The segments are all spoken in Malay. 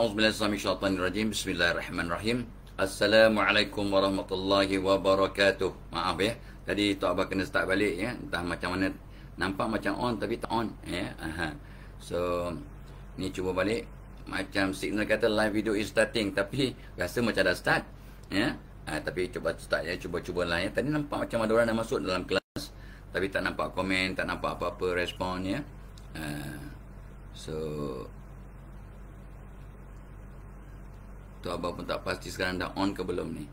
A'udzubillahi Bismillahirrahmanirrahim. Assalamualaikum warahmatullahi wabarakatuh. Maaf ya. Tadi Tok Abah kena start balik ya. Entah macam mana, nampak macam on tapi tak on ya. So ni cuba balik. Macam signal kata live video is starting, tapi rasa macam dah start ya. Tapi cuba start ya, cuba-cubalah ya. Tadi nampak macam ada orang dah masuk dalam kelas, tapi tak nampak komen, tak nampak apa-apa respon ya. So Tok Abah pun tak pasti sekarang dah on ke belum ni.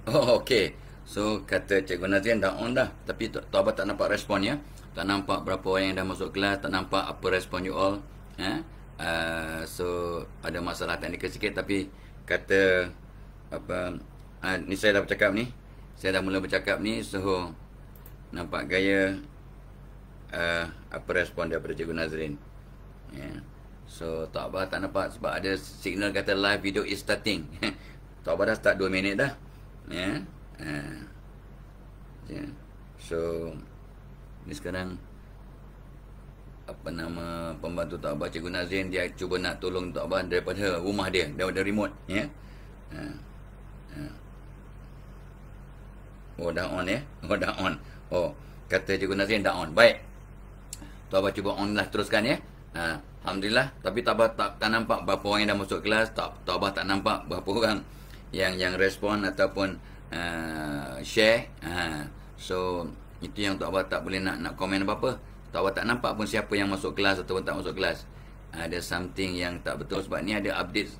Oh, okey. So, kata Cikgu Nazrin dah on dah. Tapi Tok Abah tak nampak respon ya. Tak nampak berapa orang yang dah masuk kelas. Tak nampak apa respon you all. So, ada masalah teknikal sikit. Tapi, kata, apa, ni saya dah bercakap ni. Saya dah mula bercakap ni. So, nampak gaya, apa respon daripada Cikgu Nazrin. So, Tok Abah tak nampak sebab ada signal kata live video is starting. Tok Abah dah start 2 minit dah. So ni sekarang apa nama pembantu Tok Abah, Cikgu Nazrin, dia cuba nak tolong Tok Abah daripada rumah dia, daripada remote ya. Oh dah on ya. Oh dah on. Oh kata Cikgu Nazrin dah on. Baik, Tok Abah cuba on lah, teruskan ya. Alhamdulillah. Tapi Tok Abah tak nampak berapa orang yang dah masuk kelas. Tok Abah tak nampak berapa orang yang respon ataupun share. So itu yang Tok Abah tak boleh nak komen apa-apa. Tok Abah tak nampak pun siapa yang masuk kelas ataupun tak masuk kelas. Ada something yang tak betul sebab ni ada update,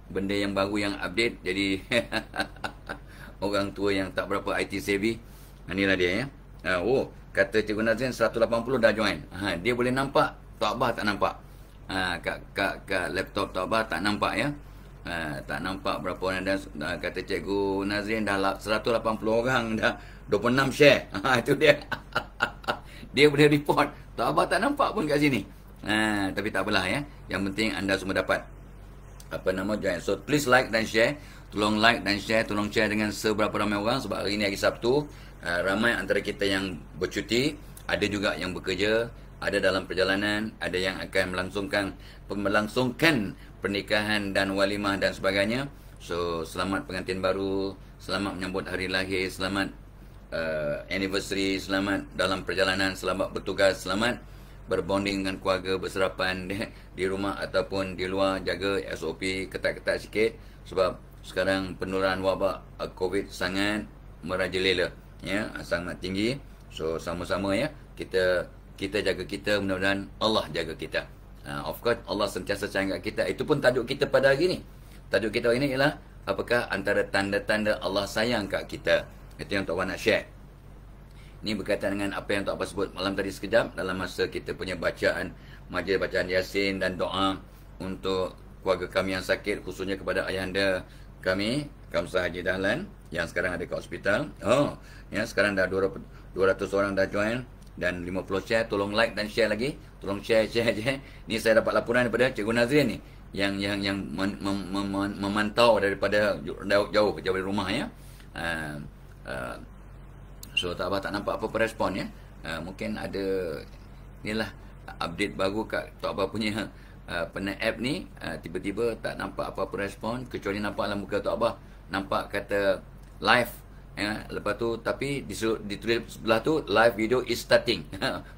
benda yang baru yang update. Jadi orang tua yang tak berapa IT savvy, inilah dia ya. Oh kata Cikgu Nazrin 180 dah join. Dia boleh nampak, Tok Abah tak nampak. Kat laptop Tok Abah tak nampak ya. Tak nampak berapa orang dah, kata Cikgu Nazrin dah 180 orang, dah 26 share. Itu dia. Dia boleh report. Tok Abah tak nampak pun kat sini. Tapi tak apalah ya. Yang penting anda semua dapat apa nama join. So please like dan share. Tolong like dan share, tolong share dengan seberapa ramai orang sebab hari ini hari Sabtu. Ramai antara kita yang bercuti, ada juga yang bekerja, ada dalam perjalanan, ada yang akan melangsungkan pernikahan dan walimah dan sebagainya. So selamat pengantin baru, selamat menyambut hari lahir, selamat anniversary, selamat dalam perjalanan, selamat bertugas, selamat berbonding dengan keluarga, berserapan di rumah ataupun di luar. Jaga SOP ketat-ketat sikit sebab sekarang penularan wabak COVID sangat merajalela ya, sangat tinggi. So sama-sama ya, kita jaga kita, mudah-mudahan Allah jaga kita. Of course Allah sentiasa sayang kat kita. Itu pun tajuk kita pada hari ni. Tajuk kita hari ni ialah apakah antara tanda-tanda Allah sayang kat kita. Itu yang Tok Abah nak share. Ini berkaitan dengan apa yang Tok Abah sebut malam tadi sekejap dalam masa kita punya bacaan, majlis bacaan Yasin dan doa untuk keluarga kami yang sakit, khususnya kepada ayahanda kami, Kamsah Haji Dahlan yang sekarang ada kat hospital. Ya, sekarang dah 200 orang dah join dan 50 share. Tolong like dan share lagi. Tolong share. Ni saya dapat laporan daripada Cikgu Nazrin ni yang memantau daripada jauh dari rumah ya. So Tok Abah tak nampak apa-apa respon ya. Mungkin ada inilah update baru kat Tok Abah punya pernah app ni tiba-tiba tak nampak apa-apa respon, kecuali nampak dalam muka Tok Abah nampak kata live ya. Lepas tu tapi ditulis sebelah tu live video is starting.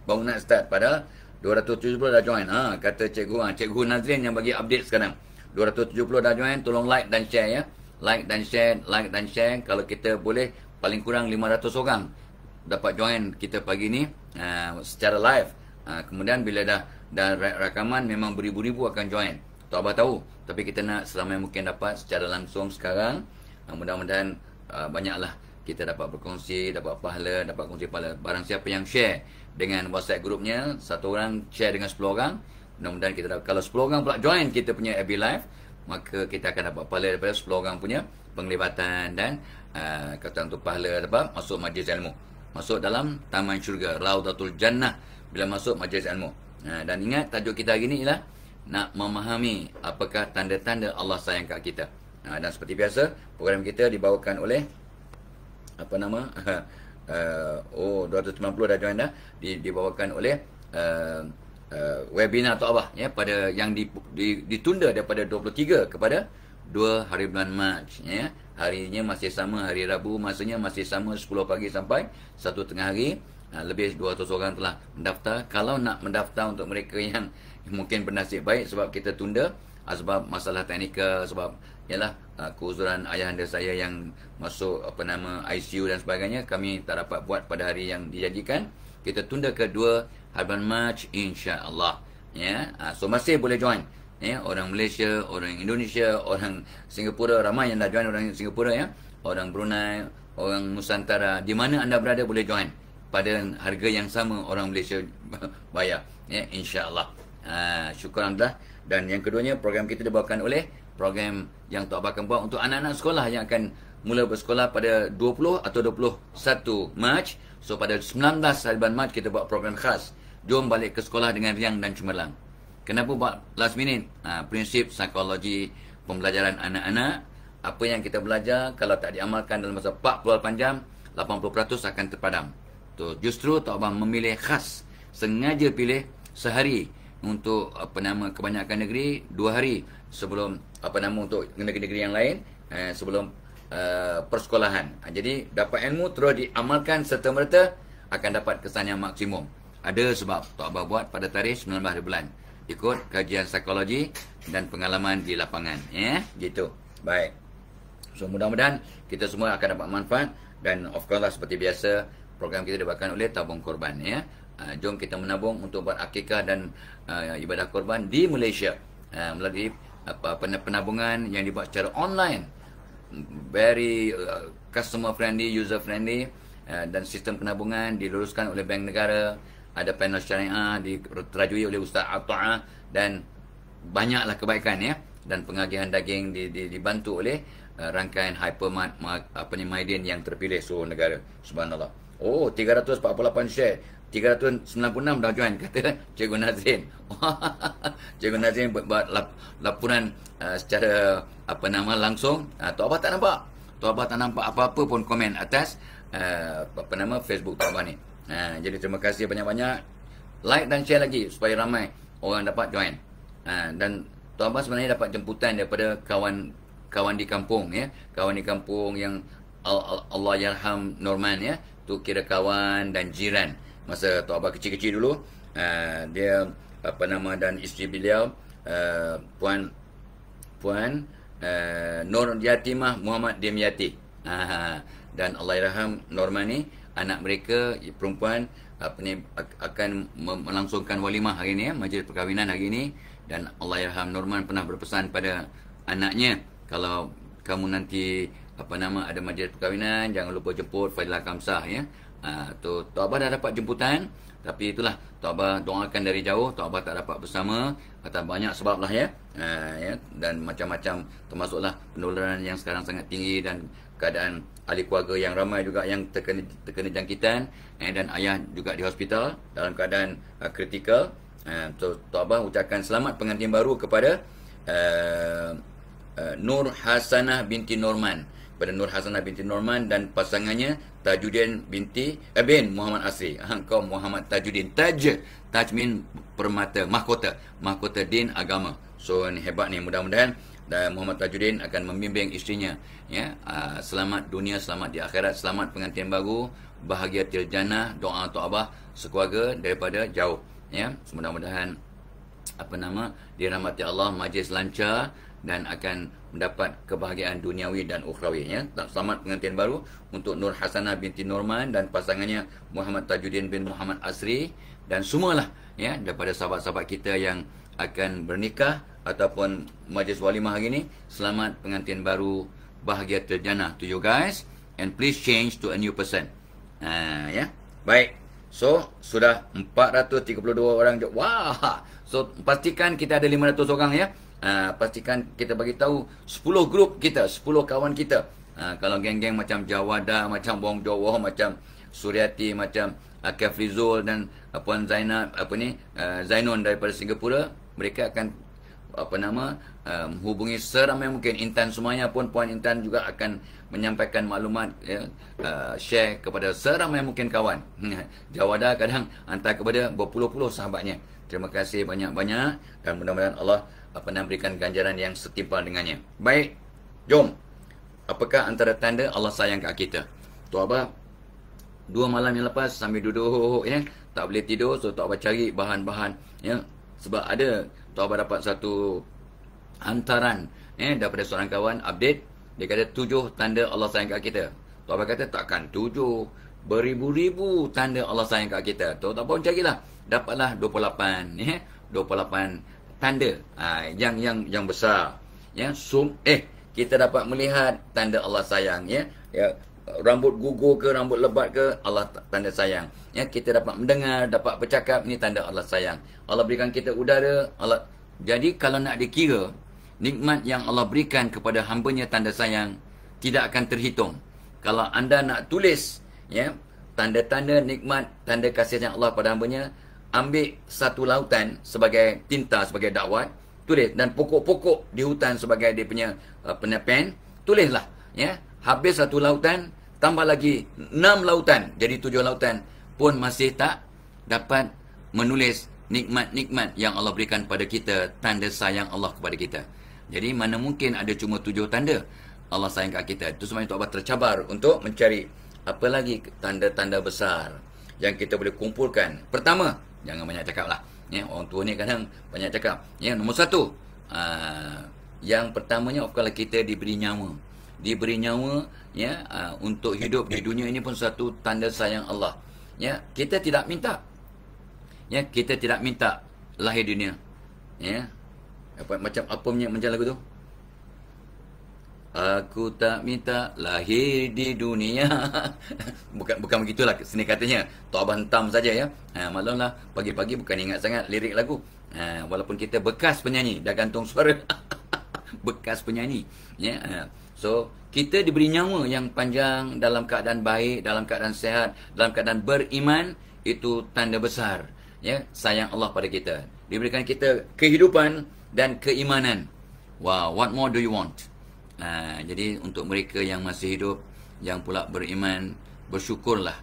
Baru nak start, padahal 270 dah join. Kata cikgu Nazrin yang bagi update sekarang. 270 dah join, tolong like dan share ya. Like dan share. Kalau kita boleh paling kurang 500 orang dapat join kita pagi ni secara live. Kemudian bila dah rakaman memang beribu-ribu akan join. Tok Abah tahu, tapi kita nak seramai mungkin dapat secara langsung sekarang. Mudah-mudahan banyaklah kita dapat berkongsi, dapat pahala, dapat kongsi pahala. Barang siapa yang share dengan WhatsApp grupnya, satu orang share dengan 10 orang, mudah-mudahan kita dapat. Kalau 10 orang pula join kita punya FB Live, maka kita akan dapat pahala daripada 10 orang punya penglibatan dan kata untuk pahala dapat masuk majlis ilmu, masuk dalam taman syurga, Raudatul Jannah bila masuk majlis ilmu. Dan ingat tajuk kita hari ni ialah nak memahami apakah tanda-tanda Allah sayang kat kita. Dan seperti biasa, program kita dibawakan oleh 290 dah join dah, dibawakan oleh webinar Tok Abah ya, pada yang ditunda daripada 23 kepada 2 hari bulan Mac ya. Harinya masih sama, hari Rabu, masanya masih sama 10 pagi sampai 1 tengah hari. Lebih 200 orang telah mendaftar. Kalau nak mendaftar untuk mereka yang mungkin bernasib baik, sebab kita tunda sebab masalah teknikal, sebab ialah keuzuran ayahanda saya yang masuk ICU dan sebagainya, kami tak dapat buat pada hari yang dijanjikan. Kita tunda ke 2 bulan Mac insya-Allah ya. So masih boleh join ya, orang Malaysia, orang Indonesia, orang Singapura, ramai yang dah join orang Singapura ya, orang Brunei, orang Nusantara, di mana anda berada boleh join pada harga yang sama orang Malaysia bayar ya, insya-Allah. Syukur alhamdulillah. Dan yang keduanya, program kita dibawakan oleh program yang Tok Abah akan buat untuk anak-anak sekolah yang akan mula bersekolah pada 20 atau 21 Mac. So pada 19 hari bulan Mac kita buat program khas, jom balik ke sekolah dengan riang dan cemerlang. Kenapa buat last minute? Prinsip psikologi pembelajaran anak-anak. Apa yang kita belajar kalau tak diamalkan dalam masa 48 jam, 80% akan terpadam. Tu justru Tok Abah memilih khas, sengaja pilih sehari untuk kebanyakan negeri, 2 hari sebelum untuk negeri-negeri yang lain sebelum persekolahan. Jadi dapat ilmu terus diamalkan serta merta akan dapat kesan yang maksimum. Ada sebab Tok Abah buat pada tarikh 19 hari bulan, ikut kajian psikologi dan pengalaman di lapangan ya, gitu. Baik. So mudah-mudahan kita semua akan dapat manfaat. Dan of course lah, seperti biasa program kita dibawakan oleh tabung korban ya. Jom kita menabung untuk buat akikah dan ibadah korban di Malaysia melalui penabungan yang dibuat secara online, very customer friendly, user friendly, dan sistem penabungan diluruskan oleh bank negara, ada panel syariah diterajui oleh Ustaz At-Ta'ah, dan banyaklah kebaikan ya. Dan pengagihan daging dibantu oleh rangkaian Hypermart Maidin yang terpilih seluruh negara. Subhanallah. 348 share, 396 dah join, kata Cikgu Nazrin. Cikgu Nazrin buat laporan secara langsung. Tok Abah tak nampak. Tok Abah tak nampak apa-apa pun komen atas Facebook Tok Abah ni. Jadi terima kasih banyak-banyak. Like dan share lagi supaya ramai orang dapat join. Dan Tok Abah sebenarnya dapat jemputan daripada kawan di kampung ya. Kawan di kampung yang Allah yarham Norman ya. Tu kira kawan dan jiran. Masa Tok Abah kecil-kecil dulu, dia dan isteri beliau Puan Nur Yatimah Muhammad Dimyati. Dan Allah yarham Norman ni, anak mereka perempuan akan melangsungkan walimah hari ni ya, majlis perkahwinan hari ni. Dan Allah yarham Norman pernah berpesan pada anaknya, kalau kamu nanti ada majlis perkahwinan, jangan lupa jemput Fadilah Kamsah ya. Tok Abah dah dapat jemputan, tapi itulah Tok Abah doakan dari jauh. Tok Abah tak dapat bersama atas banyak sebab lah ya. Dan macam-macam, termasuklah penularan yang sekarang sangat tinggi dan keadaan ahli keluarga yang ramai juga yang terkena jangkitan, dan ayah juga di hospital dalam keadaan kritikal. Tok Abah ucapkan selamat pengantin baru kepada Nur Hasanah binti Norman. pada Nur Hasanah binti Norman dan pasangannya Tajuddin bin Muhammad Asri. Engkau Muhammad Tajuddin. Taj mean permata, mahkota din agama. So ni hebat ni, mudah-mudahan dan Muhammad Tajuddin akan membimbing isterinya, ya, selamat dunia, selamat di akhirat, selamat pengantin baru, bahagia til jannah, doa untuk Abah sekeluarga daripada jauh, ya. Mudah-mudahan dirahmati Allah, majlis lancar dan akan mendapat kebahagiaan duniawi dan ukhrawi, ya. Selamat pengantin baru untuk Nur Hasanah binti Norman dan pasangannya Muhammad Tajuddin bin Muhammad Asri dan semualah, ya, daripada sahabat-sahabat kita yang akan bernikah ataupun majlis walimah hari ni. Selamat pengantin baru, bahagia terjana to you guys, and please change to a new person. Ya. Baik. So, sudah 432 orang. Wah. So, pastikan kita ada 500 orang, ya. Pastikan kita bagi tahu 10 grup kita, 10 kawan kita. Kalau geng-geng macam Jawada, macam Bong Jowo, macam Suryati, macam Kafrizul dan Puan Zainab, Zainon daripada Singapura, mereka akan hubungi seramai mungkin. Intan semuanya pun, Puan Intan juga akan menyampaikan maklumat, ya, share kepada seramai mungkin kawan. Jawada kadang hantar kepada berpuluh-puluh sahabatnya. Terima kasih banyak-banyak dan mudah-mudahan Allah berikan ganjaran yang setimpal dengannya. Baik, jom. Apakah antara tanda Allah sayang kat kita? Tok Abah 2 malam yang lepas sambil duduk, ya, tak boleh tidur, so Tok Abah cari bahan-bahan, ya. Sebab ada Tok Abah dapat satu hantaran, ya, daripada seorang kawan update. Dia kata 7 tanda Allah sayang kat kita. Tok Abah kata takkan 7, beribu-ribu tanda Allah sayang kat kita. Tok Abah pun carilah, dapatlah 28, ya, 28 tanda yang besar, ya. Kita dapat melihat tanda Allah sayang, ya. Rambut gugur ke, rambut lebat ke, Allah tanda sayang, ya. Kita dapat mendengar, dapat bercakap, ni tanda Allah sayang. Allah berikan kita udara, Allah. Jadi kalau nak dikira nikmat yang Allah berikan kepada hamba-Nya, tanda sayang, tidak akan terhitung. Kalau anda nak tulis, ya, tanda-tanda nikmat, tanda kasih sayang Allah pada hamba-Nya, ambil satu lautan sebagai tinta, sebagai dakwat, tulis. Dan pokok-pokok di hutan sebagai dia punya pen, tulislah, ya. Habis satu lautan, tambah lagi 6 lautan, jadi 7 lautan, pun masih tak dapat menulis nikmat-nikmat yang Allah berikan pada kita, tanda sayang Allah kepada kita. Jadi mana mungkin ada cuma 7 tanda Allah sayang kat kita. Itu sebabnya Tok Abah tercabar untuk mencari apa lagi tanda-tanda besar yang kita boleh kumpulkan. Pertama, jangan banyak cakap lah, ya. Orang tua ni kadang banyak cakap, ya. Nombor 1, yang pertamanya, kalau kita diberi nyawa, ya, untuk hidup di dunia ini pun satu tanda sayang Allah, ya. Kita tidak minta, ya, kita tidak minta lahir dunia, ya. Macam lagu tu, aku tak minta lahir di dunia. bukan begitulah sini katanya. Tok Abah hentam saja, ya. Maklumlah pagi-pagi bukan ingat sangat lirik lagu. Walaupun kita bekas penyanyi, dah gantung suara. Bekas penyanyi, ya. So kita diberi nyawa yang panjang dalam keadaan baik, dalam keadaan sehat, dalam keadaan beriman. Itu tanda besar, ya, sayang Allah pada kita. Diberikan kita kehidupan dan keimanan. Wow, what more do you want? Jadi untuk mereka yang masih hidup, yang pula beriman, bersyukurlah.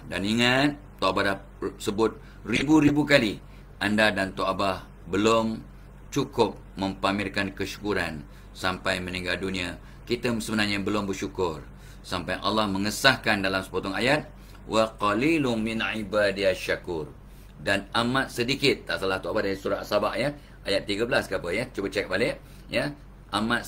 Dan ingat, Tok Abah dah sebut ribu-ribu kali, anda dan Tok Abah belum cukup mempamerkan kesyukuran sampai meninggal dunia. Kita sebenarnya belum bersyukur sampai Allah mengesahkan dalam sepotong ayat, wa qalilum min ibadiyas syakur. Dan amat sedikit, tak salah Tok Abah dari surah As-Sabah, ya, ayat 13 ke apa, ya. Cuba cek balik, ya. Amat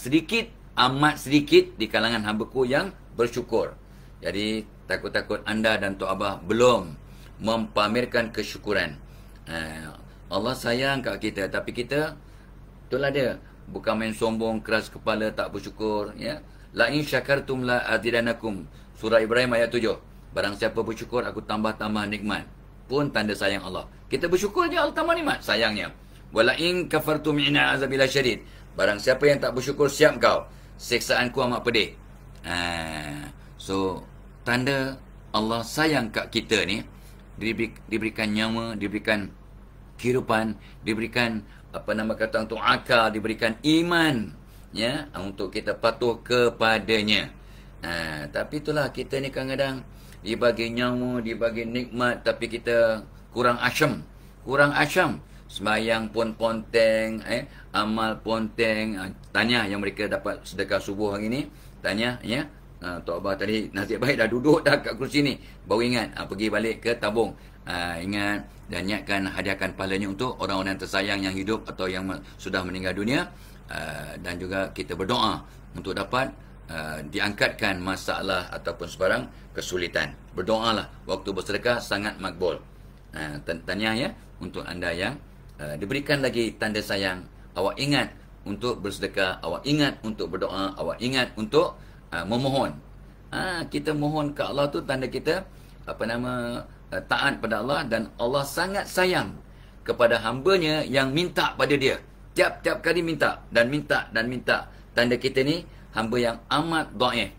sedikit di kalangan hamba-Ku yang bersyukur. Jadi takut-takut anda dan Tok Abah belum mempamerkan kesyukuran. Allah sayang kat kita, tapi kita, itulah dia, bukan main sombong, keras kepala, tak bersyukur, ya. La in syakartum la azidanakum. Surah Ibrahim ayat 7. Barang siapa bersyukur, aku tambah-tambah nikmat. Pun tanda sayang Allah. Kita bersyukur je, Allah tambah nikmat, sayangnya. Wala in kafartum inna azabillahi syadid. Barang siapa yang tak bersyukur, siap kau, siksaanku amat pedih. So tanda Allah sayang kat kita ni, diberikan nyawa, diberikan kehidupan, diberikan untuk akal, diberikan iman, ya, untuk kita patuh kepadanya. Tapi itulah, kita ni kadang-kadang dibagi nyawa, dibagi nikmat, tapi kita kurang asyam. Sembayang pun ponteng, amal ponteng. Tanya yang mereka dapat sedekah subuh hari ni, tanya, ya, Tok Abah tadi nasib baik dah duduk dah kat kursi ni, baru ingat pergi balik ke tabung. Ingat dan niatkan hadiahkan pahalanya untuk orang-orang tersayang yang hidup atau yang sudah meninggal dunia. Dan juga kita berdoa untuk dapat diangkatkan masalah ataupun sebarang kesulitan. Berdoalah, waktu bersedekah sangat makbul. Tanya, ya, untuk anda yang diberikan lagi tanda sayang, awak ingat untuk bersedekah, awak ingat untuk berdoa, awak ingat untuk memohon. Kita mohon ke Allah tu tanda kita taat pada Allah, dan Allah sangat sayang kepada hamba-Nya yang minta pada Dia. Tiap-tiap kali minta dan minta dan minta. Tanda kita ni hamba yang amat dhaif.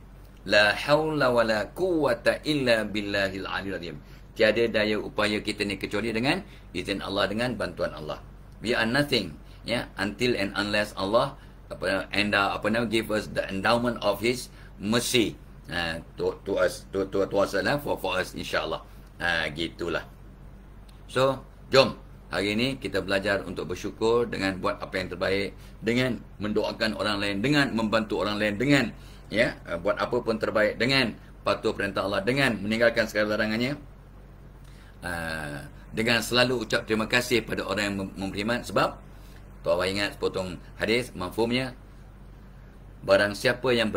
La haula wala quwata illa billahil aliyil azim. Tiada daya upaya kita ni kecuali dengan izin Allah, dengan bantuan Allah. We are nothing, ya, until and unless Allah give us the endowment of His mercy to us, for us, insyaAllah. Gitulah. So, jom hari ini kita belajar untuk bersyukur dengan buat apa yang terbaik, dengan mendoakan orang lain, dengan membantu orang lain, dengan, ya, buat apa pun terbaik, dengan patuh perintah Allah, dengan meninggalkan segala larangannya, dengan selalu ucap terima kasih pada orang yang memberi khidmat. Sebab Tok Abah ingat sepotong hadis, mafhumnya, barang siapa yang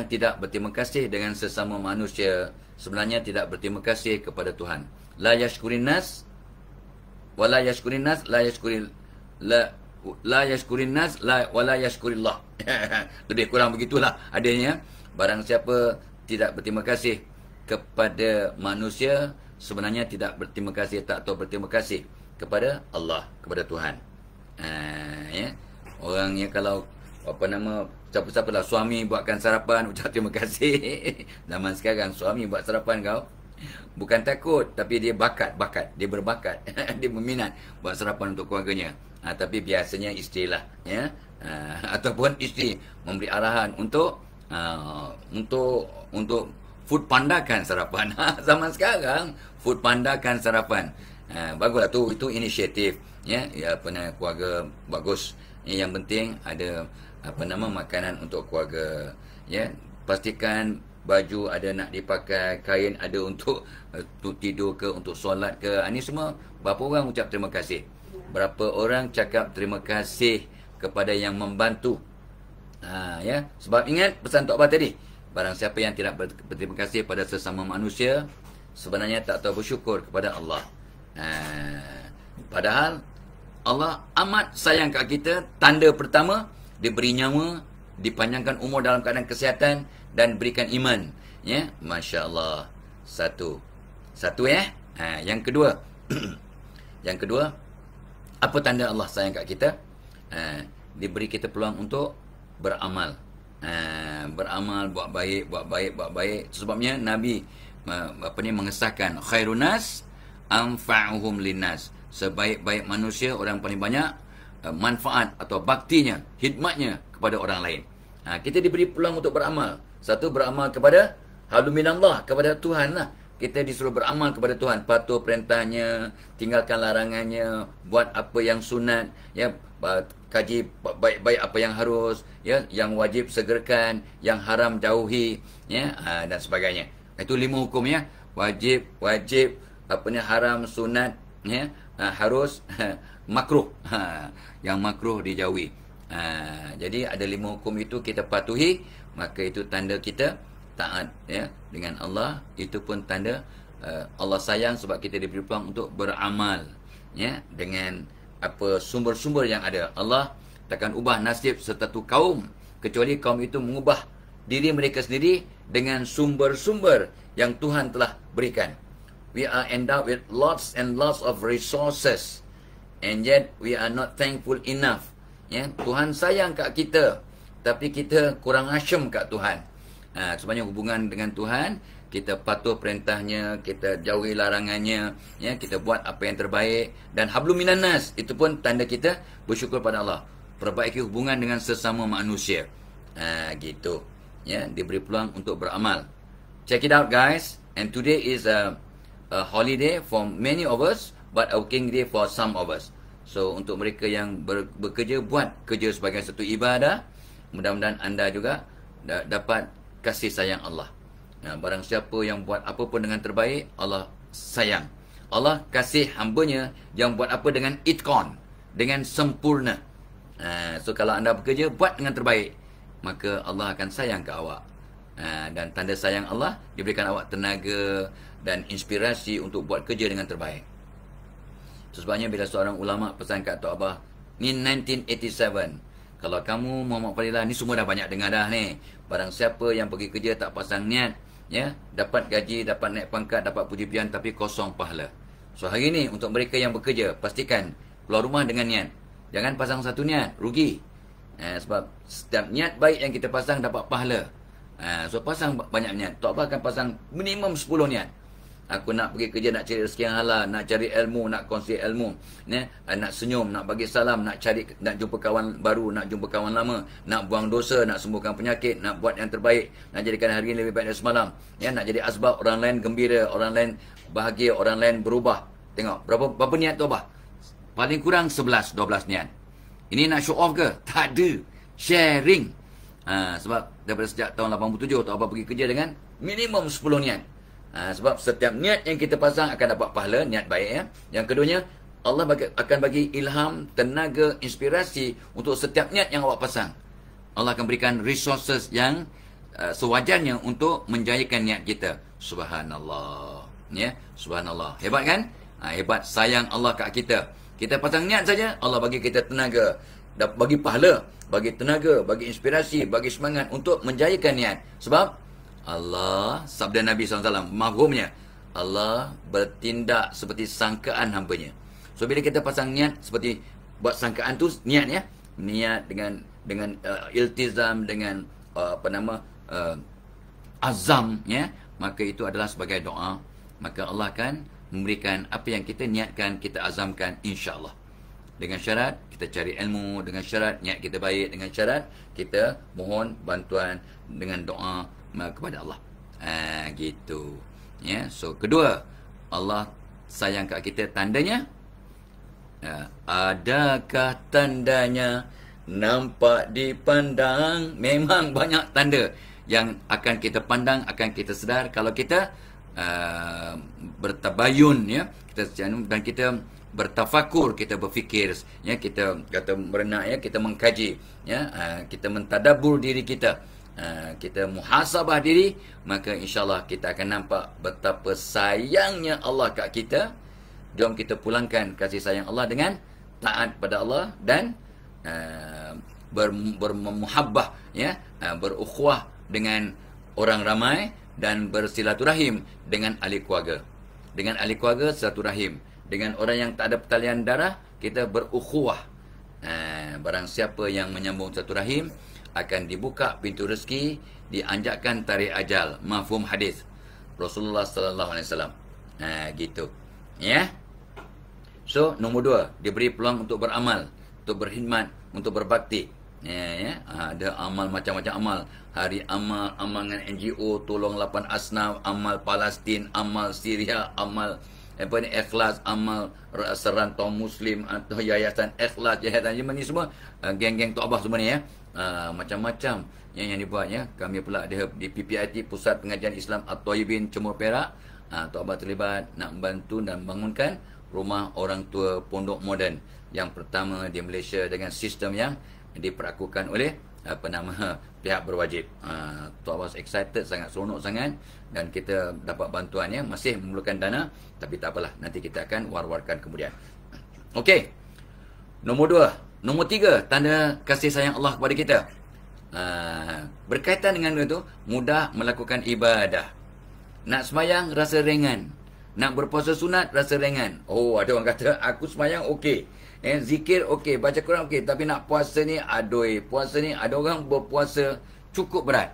tidak berterima kasih dengan sesama manusia, sebenarnya tidak berterima kasih kepada Tuhan. La yashkurin nas wala yashkurin nas la yashkurin nas wala yashkurillah. Lebih kurang begitulah adanya. Barang siapa tidak berterima kasih kepada manusia, sebenarnya tidak berterima kasih, tak tahu berterima kasih kepada Allah, kepada Tuhan. Ya. Orang yang kalau siapa-siapa lah, suami buatkan sarapan, ucap terima kasih. Zaman sekarang suami buat sarapan kau, bukan takut, tapi dia dia berbakat. Dia berminat buat sarapan untuk keluarganya. Tapi biasanya isteri lah, ya, ataupun isteri memberi arahan untuk food pandakan sarapan. Zaman sekarang food pandakan sarapan. Baguslah tu, itu inisiatif, ya, keluarga bagus. Yang penting ada makanan untuk keluarga, ya. Pastikan baju ada nak dipakai, kain ada untuk tidur ke, untuk solat ke. Ini semua berapa orang ucap terima kasih? Berapa orang cakap terima kasih kepada yang membantu? Ya, sebab ingat pesan Tok Abah tadi, barang siapa yang tidak berterima kasih pada sesama manusia, sebenarnya tak tahu bersyukur kepada Allah. Padahal Allah amat sayang kat kita. Tanda pertama, diberi nyawa, dipanjangkan umur dalam keadaan kesihatan, dan berikan iman, ya. Masya Allah. Satu, ya. Yang kedua yang kedua, apa tanda Allah sayang kat kita? Diberi kita peluang untuk beramal. Beramal, buat baik. Sebabnya Nabi mengesahkan khairunas anfa'uhum linnas. Sebaik-baik manusia, orang paling banyak manfaat atau baktinya, khidmatnya kepada orang lain. Kita diberi peluang untuk beramal. Satu, beramal kepada haluminallah, kepada Tuhan lah. Kita disuruh beramal kepada Tuhan, patuh perintahnya, tinggalkan larangannya, buat apa yang sunat, ya, kaji baik-baik apa yang harus, ya, yang wajib segerakan, yang haram jauhi, ya, dan sebagainya. Itu 5 hukum, ya. Wajib, haram, sunat, ya, harus, makruh. Yang makruh dijauhi. Jadi ada 5 hukum itu kita patuhi, maka itu tanda kita taat, ya, dengan Allah. Itu pun tanda Allah sayang, sebab kita diberi peluang untuk beramal, ya, dengan apa sumber-sumber yang ada. Allah takkan ubah nasib satu kaum kecuali kaum itu mengubah diri mereka sendiri dengan sumber-sumber yang Tuhan telah berikan. We are endowed with lots and lots of resources, and yet we are not thankful enough. Ya, Tuhan sayang kat kita, tapi kita kurang asyam kat Tuhan. Sebenarnya hubungan dengan Tuhan, kita patuh perintahnya, kita jauhi larangannya, ya, kita buat apa yang terbaik, dan hablum minan nas, itu pun tanda kita bersyukur pada Allah. perbaiki hubungan dengan sesama manusia. Gitu. Ya, diberi peluang untuk beramal. Check it out, guys. And today is a holiday for many of us, but a working day for some of us. So, untuk mereka yang bekerja, buat kerja sebagai satu ibadah. Mudah-mudahan anda juga dapat kasih sayang Allah. Barang siapa yang buat apa pun dengan terbaik, Allah sayang. Allah kasih hambanya yang buat apa dengan itqan, dengan sempurna. So, kalau anda bekerja, buat dengan terbaik, maka Allah akan sayang ke awak. Dan tanda sayang Allah, diberikan awak tenaga dan inspirasi untuk buat kerja dengan terbaik. Sebabnya bila seorang ulama pesan kat Tok Abah, ni 1987, kalau kamu Muhammad Fadilah, ni semua dah banyak dengar dah ni. Barang siapa yang pergi kerja tak pasang niat, ya, dapat gaji, dapat naik pangkat, dapat puji-pujian, tapi kosong pahala. So hari ni untuk mereka yang bekerja, pastikan keluar rumah dengan niat. Jangan pasang satu niat, rugi. Sebab setiap niat baik yang kita pasang dapat pahala. So pasang banyak niat. Tok Abah akan pasang minimum 10 niat. Aku nak pergi kerja, nak cari rezeki yang halal, nak cari ilmu, nak kongsi ilmu, nak senyum, nak bagi salam, nak jumpa kawan baru, nak jumpa kawan lama, nak buang dosa, nak sembuhkan penyakit, nak buat yang terbaik, nak jadikan hari ini lebih baik dari semalam. Ya, nak jadi asbab orang lain gembira, orang lain bahagia, orang lain berubah. Tengok berapa niat tu Abah? Paling kurang 11 12 niat. Ini nak show off ke? Tak ada. Sharing. Sebab daripada sejak tahun 87 Tok Abah pergi kerja dengan minimum 10 niat. Sebab setiap niat yang kita pasang akan dapat pahala, niat baik, ya. Yang keduanya, Allah akan bagi ilham, tenaga, inspirasi untuk setiap niat yang awak pasang. Allah akan berikan resources yang sewajarnya untuk menjayakan niat kita. Subhanallah. Ya, subhanallah. Hebat kan? Hebat sayang Allah kat kita. Kita pasang niat saja, Allah bagi kita tenaga, bagi pahala, bagi tenaga, bagi inspirasi, bagi semangat untuk menjayakan niat. Sebab Allah, sabda Nabi SAW, mafhumnya, Allah bertindak seperti sangkaan hambanya. So bila kita pasang niat seperti buat sangkaan tu, niat, ya, niat dengan iltizam, dengan azam, ya, maka itu adalah sebagai doa. Maka Allah akan memberikan apa yang kita niatkan, kita azamkan, insya-Allah. Dengan syarat kita cari ilmu, dengan syarat niat kita baik, dengan syarat kita mohon bantuan dengan doa kepada Allah. Gitu. Ya, so kedua, Allah sayang kat kita, tandanya adakah tandanya nampak dipandang? Memang banyak tanda yang akan kita pandang, akan kita sedar kalau kita bertabayun, ya, dan kita bertafakur, kita berfikir, ya, kita kata berenang, ya, kita mengkaji, ya, kita mentadabbur diri kita, kita muhasabah diri, maka insya-Allah kita akan nampak betapa sayangnya Allah kat kita. Jom kita pulangkan kasih sayang Allah dengan taat pada Allah dan bermuhabbah, ya, berukhuwah dengan orang ramai dan bersilaturahim dengan ahli keluarga. Dengan ahli keluarga silaturahim, dengan orang yang tak ada pertalian darah kita berukhuwah. Barang siapa yang menyambung silaturahim akan dibuka pintu rezeki, dianjakkan tarik ajal. Mafhum hadis Rasulullah sallallahu alaihi wasallam. Gitu. Ya. So, nombor 2, diberi peluang untuk beramal, untuk berkhidmat, untuk berbakti. Ya. Ada amal, macam-macam amal. Hari amal, amal dengan NGO, tolong 8 asnaf, amal Palestin, amal Syria, amal ikhlas, amal serantau muslim atau yayasan ikhlas, yayasan ni semua geng-geng Tok Abah semua ni, ya. Macam-macam yang dibuat, ya. Kami pula di PPIT, Pusat Pengajian Islam At-Thayyibin, Cemur Perak. Tok Abah terlibat nak membantu dan bangunkan rumah orang tua pondok moden yang pertama di Malaysia dengan sistem yang diperakukan oleh pihak berwajib. Tok Abah excited sangat, seronok sangat, dan kita dapat bantuannya, masih memerlukan dana, tapi tak apalah, nanti kita akan war-warkan kemudian. Okey. Nombor 2, nombor 3 tanda kasih sayang Allah kepada kita. Berkaitan dengan itu, mudah melakukan ibadah. Nak sembahyang rasa ringan, nak berpuasa sunat rasa ringan. Oh, ada orang kata aku sembahyang okey, zikir okey, baca Quran okey, tapi nak puasa ni adoi. Puasa ni ada orang berpuasa cukup berat.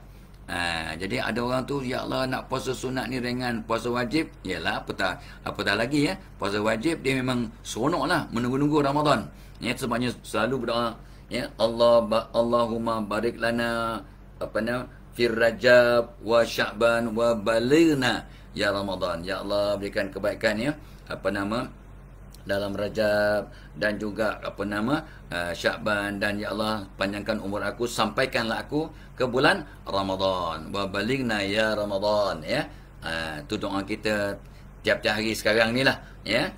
Jadi ada orang tu, ya Allah, nak puasa sunat ni ringan, puasa wajib, yalah apatah lagi, ya. Puasa wajib dia memang seronok lah, menunggu-nunggu Ramadan. Ya, sebabnya selalu berdoa, Ya, Allahumma barik lana apa nama fir Rajab wa Sya'ban wa balighna ya Ramadan. Ya Allah, berikan kebaikan ya apa nama dalam Rajab dan juga apa nama Sya'ban, dan ya Allah panjangkan umur aku, sampaikanlah aku ke bulan Ramadan. Wa balighna ya Ramadan ya. Tu doa kita tiap-tiap hari sekarang ni lah ya.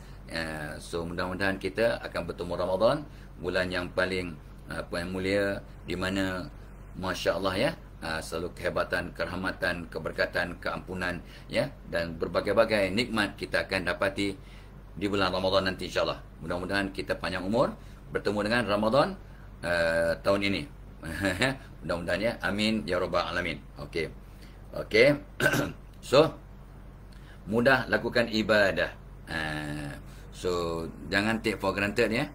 So mudah-mudahan kita akan bertemu Ramadan, bulan yang paling apa yang mulia, di mana masya-Allah ya, selalu kehebatan, kerahmatan, keberkatan, keampunan ya, dan berbagai-bagai nikmat kita akan dapati di bulan Ramadan nanti insya-Allah. Mudah-mudahan kita panjang umur bertemu dengan Ramadan tahun ini. Mudah-mudahan ya. Amin ya rabbal alamin. Okey. Okey. So mudah lakukan ibadah. So jangan take for granted ya.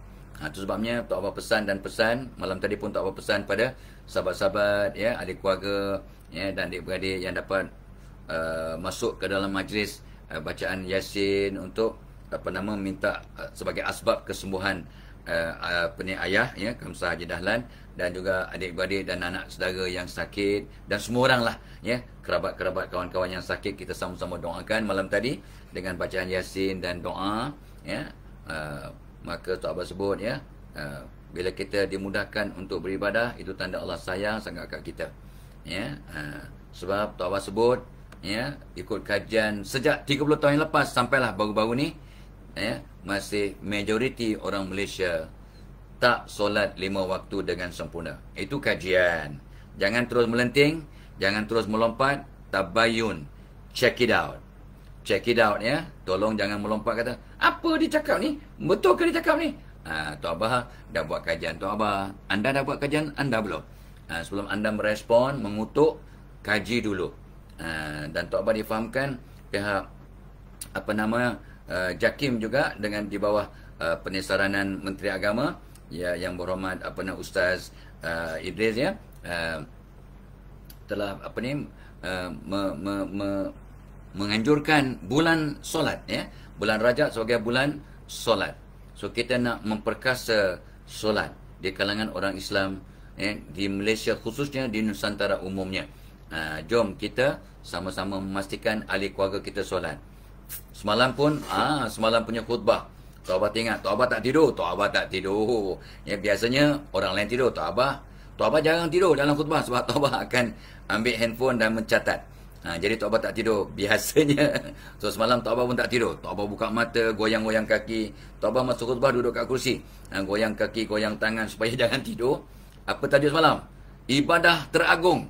Itu sebabnya Tok Abah pesan dan pesan malam tadi pun Tok Abah pesan pada sahabat-sahabat ya, adik keluarga ya, dan adik-beradik yang dapat masuk ke dalam majlis bacaan Yasin untuk apa nama minta sebagai asbab kesembuhan ayah ya, Kamsah Haji Dahlan, dan juga adik-beradik dan anak saudara yang sakit, dan semua orang lah ya, kerabat-kerabat, kawan-kawan yang sakit, kita sama-sama doakan malam tadi dengan bacaan Yasin dan doa ya. Maka Tok Abah sebut ya, bila kita dimudahkan untuk beribadah, itu tanda Allah sayang sangat kat kita ya. Sebab Tok Abah sebut ya, ikut kajian sejak 30 tahun yang lepas sampailah baru-baru ni ya, masih majoriti orang Malaysia tak solat 5 waktu dengan sempurna. Itu kajian. Jangan terus melenting, jangan terus melompat. Tabayun, check it out. Check it out ya. Tolong jangan melompat kata, apa dia cakap ni? Betul ke dia cakap ni? Tok Abah dah buat kajian. Tok Abah, anda dah buat kajian? Anda belum? Sebelum anda merespon, mengutuk, kaji dulu. Dan Tok Abah difahamkan pihak apa nama JAKIM juga dengan di bawah penisaranan Menteri Agama ya, yang berhormat apa nama Ustaz Idris ya, telah apa ni menganjurkan bulan solat ya, bulan Rajab sebagai bulan solat. So kita nak memperkasa solat di kalangan orang Islam ya, di Malaysia khususnya, di Nusantara umumnya. Jom kita sama-sama memastikan ahli keluarga kita solat. Semalam pun semalam punya khutbah, Tok Abah tengok, Tok Abah tak tidur. Tok Abah tak tidur ya, biasanya orang lain tidur, Tok Abah jarang tidur dalam khutbah, sebab Tok Abah akan ambil handphone dan mencatat. Jadi Tok Abah tak tidur biasanya. So semalam Tok Abah pun tak tidur. Tok Abah buka mata, goyang-goyang kaki. Tok Abah masuk khutbah duduk kat kursi, goyang kaki, goyang tangan supaya jangan tidur. Apa tajuk semalam? Ibadah teragung.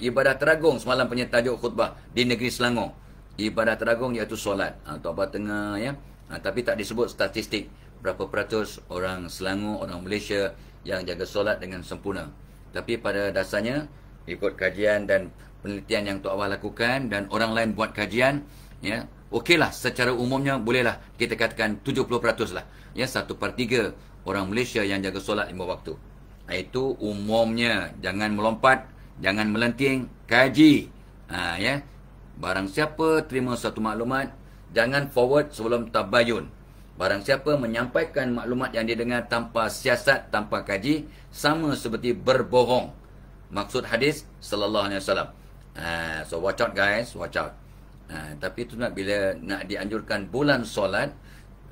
Ibadah teragung semalam punya tajuk khutbah di negeri Selangor. Ibadah teragung iaitu solat. Tok Abah tengah ya. Tapi tak disebut statistik berapa peratus orang Selangor, orang Malaysia yang jaga solat dengan sempurna. Tapi pada dasarnya ikut kajian dan penelitian yang Tok Abah lakukan dan orang lain buat kajian ya, okeylah, secara umumnya bolehlah kita katakan 70% lah ya, 1/3 orang Malaysia yang jaga solat 5 waktu. Itu umumnya. Jangan melompat, jangan melenting, kaji ya. Barang siapa terima satu maklumat, jangan forward sebelum tabayun. Barang siapa menyampaikan maklumat yang dia dengar tanpa siasat, tanpa kaji, sama seperti berbohong. Maksud hadis sallallahu alaihi wasallam. So watch out guys, watch out. Tapi tu bila nak dianjurkan bulan solat,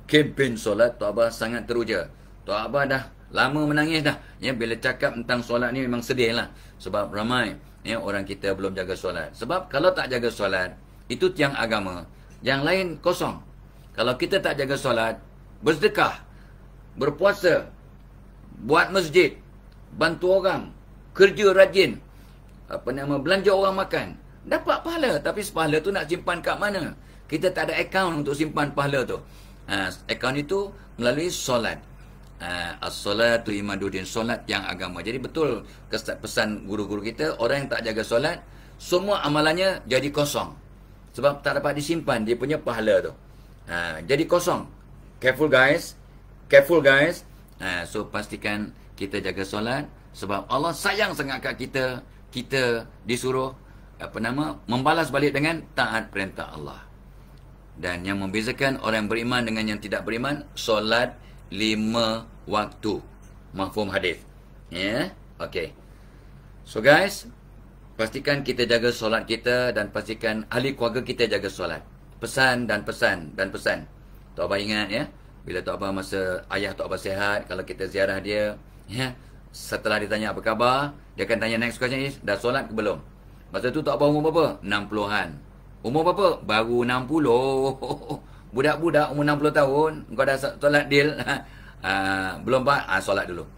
kempen solat, Tok Abah sangat teruja. Tok Abah dah lama menangis dah ya, bila cakap tentang solat ni memang sedih lah. Sebab ramai ya orang kita belum jaga solat. Sebab kalau tak jaga solat, itu tiang agama, yang lain kosong. Kalau kita tak jaga solat, bersedekah, berpuasa, buat masjid, bantu orang, kerja rajin, belanja orang makan, dapat pahala. Tapi pahala tu nak simpan kat mana? Kita tak ada akaun untuk simpan pahala tu. Akaun itu melalui solat. As-salatu imaduddin, solat yang agama. Jadi betul pesan guru-guru kita, orang yang tak jaga solat, semua amalannya jadi kosong. Sebab tak dapat disimpan dia punya pahala tu. Jadi kosong. Careful guys. Careful guys. So pastikan kita jaga solat, sebab Allah sayang sangat kat kita. Kita disuruh membalas balik dengan taat perintah Allah. Dan yang membezakan orang yang beriman dengan yang tidak beriman, solat 5 waktu. Mafhum hadis. Ya, okey. So guys, pastikan kita jaga solat kita dan pastikan ahli keluarga kita jaga solat. Pesan dan pesan dan pesan. Tok Abah ingat ya, bila Tok Abah masa ayah Tok Abah sihat, kalau kita ziarah dia, ya, setelah ditanya apa khabar, dia akan tanya next question is, dah solat ke belum? Masa tu Tok Abah umur berapa? 60-an. Umur berapa? Baru 60. Budak-budak umur 60 tahun, kau dah solat deal. Belum pak, solat dulu.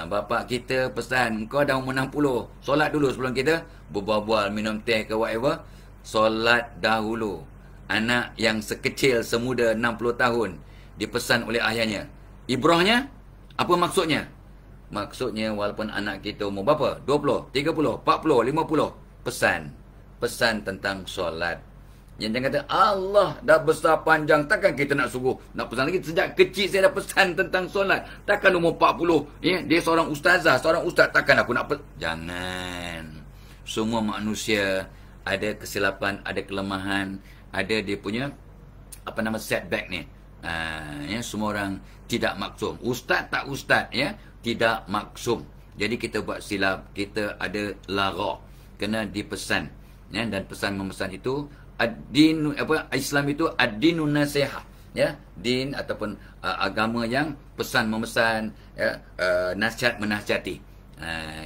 Bapak kita pesan, kau dah umur 60, solat dulu sebelum kita berbual-bual, minum teh ke whatever. Solat dahulu. Anak yang sekecil semuda 60 tahun dipesan oleh ayahnya. Ibrahnya, apa maksudnya? Maksudnya walaupun anak kita umur berapa? 20, 30, 40, 50. Pesan tentang solat. Yang jangan kata, Allah dah besar panjang, takkan kita nak suruh nak pesan lagi. Sejak kecil saya dah pesan tentang solat. Takkan umur 40, ya, dia seorang ustazah, seorang ustaz, takkan aku nak jangan. Semua manusia ada kesilapan, ada kelemahan, ada dia punya setback ni. Ya, semua orang tidak maksum. Ustaz tak ustaz, ya, tidak maksum. Jadi kita buat silap, kita ada lara, kena dipesan, ya, dan pesan memesan itu ad-din, Islam itu ad-dinun nasihat, ya, din ataupun agama yang pesan memesan, ya, nasihat menasihati.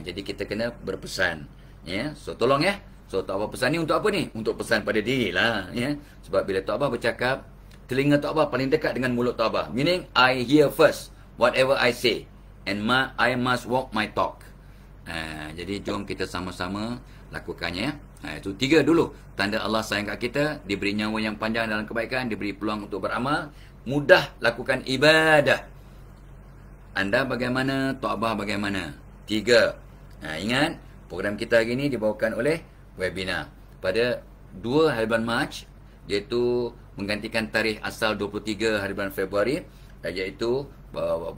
Jadi kita kena berpesan, ya. So tolong ya. So Tok Abah pesan ni untuk apa ni? Untuk pesan pada diri lah, ya. Sebab bila Tok Abah bercakap, telinga Tok Abah paling dekat dengan mulut Tok Abah. Meaning I hear first whatever I say, and I must walk my talk. Jadi jom kita sama-sama lakukannya, ya. Itu 3 dulu. Tanda Allah sayang kat kita, diberi nyawa yang panjang dalam kebaikan, diberi peluang untuk beramal, mudah lakukan ibadah. Anda bagaimana? Tok Abah bagaimana? 3. Ingat, program kita hari ini dibawakan oleh webinar. Pada 2 hari bulan Mac, iaitu menggantikan tarikh asal 23 hari bulan Februari, iaitu